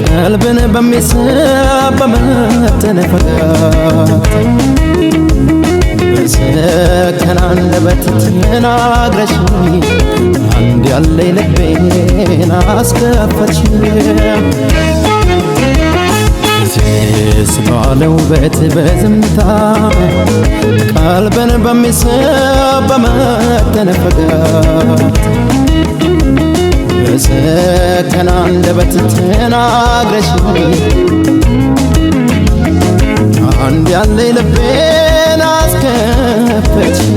ቀልብን በሚስብ በመተነፈጋት በሰከነ አንደበት ተናግረሽኝ አንድ ያለኝ ልቤን አስከፈትሽኝ ስባለው በት በዝምታ ቀልብን በሚስብ በመተነፈጋት በሰከነ አንደበት ተናግረሽኝ አንድ ያለኝ ልቤን አስከፈትሽኝ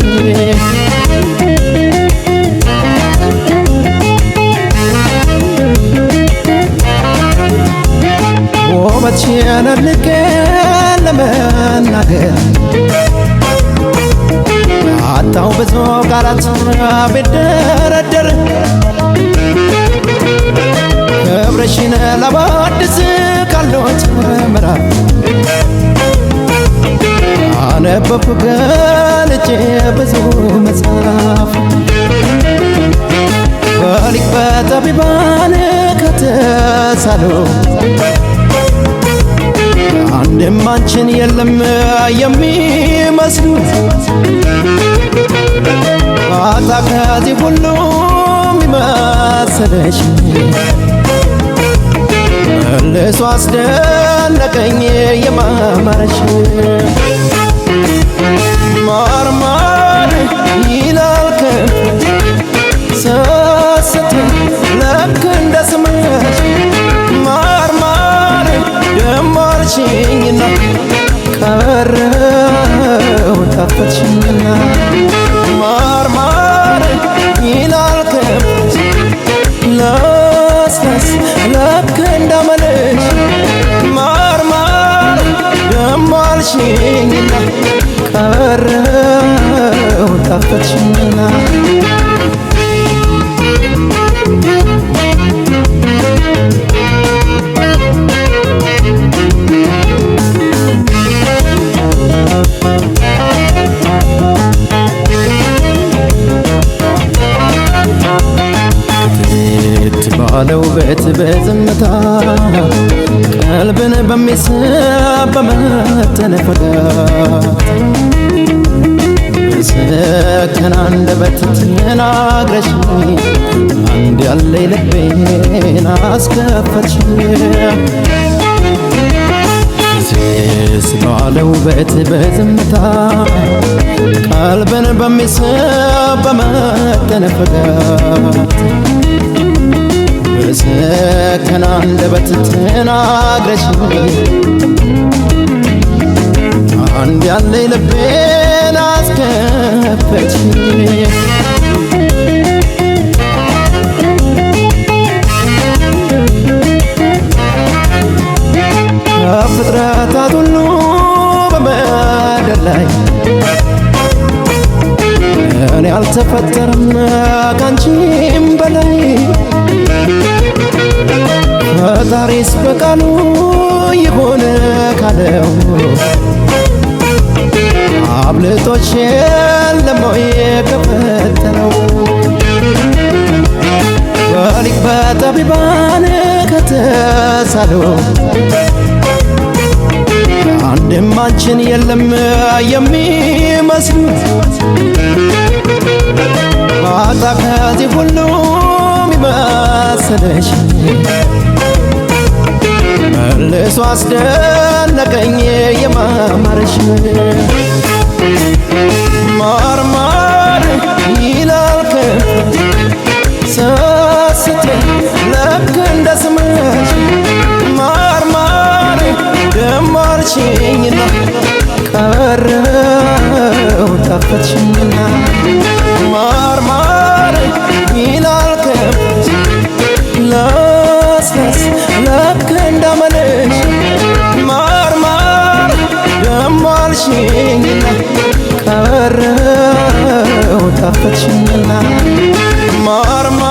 ውበትሽን አድንቄ ለመናገር አጣሁ ብዙ ቃላት ቢደረደር ክብርሽን ላወድስ ካሉት ምዕራፍ አነበብኩ ገልጬ ብዙ መጽሐፍ በሊቅ በጠቢባን ከተሳሉ አንድም አንቺን የለም የሚመስሉ ማታ ከዚህ ሁሉ የሚመስልሽ መልሶ አስደነቀኝ የማማረሽ ማርማር ይላል ከንፈርሽ ስትይ ልክ እንደ ስምሽ ማርማር ደሞ አልሽኝና ቀረሁ ጣፈጥሽኝና ማርማር ይላል ከንፈርሽ ለስለስ ልክ እንዳመልሽ ማርማር ደሞ አልሽኝና ቀረሁ ጣፈጥሽኝና ባለው በት በዝምታ ቀልብን በሚስብ በመተነፈጋት በሰከነ አንደበት ተናግረሽኝ አንድ ያለኝ ልቤን አስከፈትሽኝ ባለው በት በዝምታ ቀልብን በሚስብ በመተነፈጋት በሰከነ አንደበት ተናግረሽኝ አንድ ያለኝ ልቤን አስከፈትሽኝ ከፍጥረታት ሁሉ በምድር ላይ እኔ አልተፈጠረም ካንቺም በላይ ፈጣሪስ በቃሉ ይሆን ካለው አብልጦሽ የለም ወይ ከፈተነው በሊቅ በጠቢባን ከተሳሉ አንድም አንቺን የለም የሚመስሉ ማታ ከዚህ ሁሉ የሚመስልሽ መልሶ አስደነቀኝ የማማረሽ ማርማር ይላል ከንፈርሽ ስትይ ልክ እንደ ስምሽ ማርማር ደሞ አልሽኝና ቀረሁ ጣፈጥሽኝና ማርማር ይላል ከንፈርሽ ለስለስ ልክ እንዳመልሽ ማርማር ደሞ አልሽኝና ቀረሁ ጣፈጥሽኝና ማርማር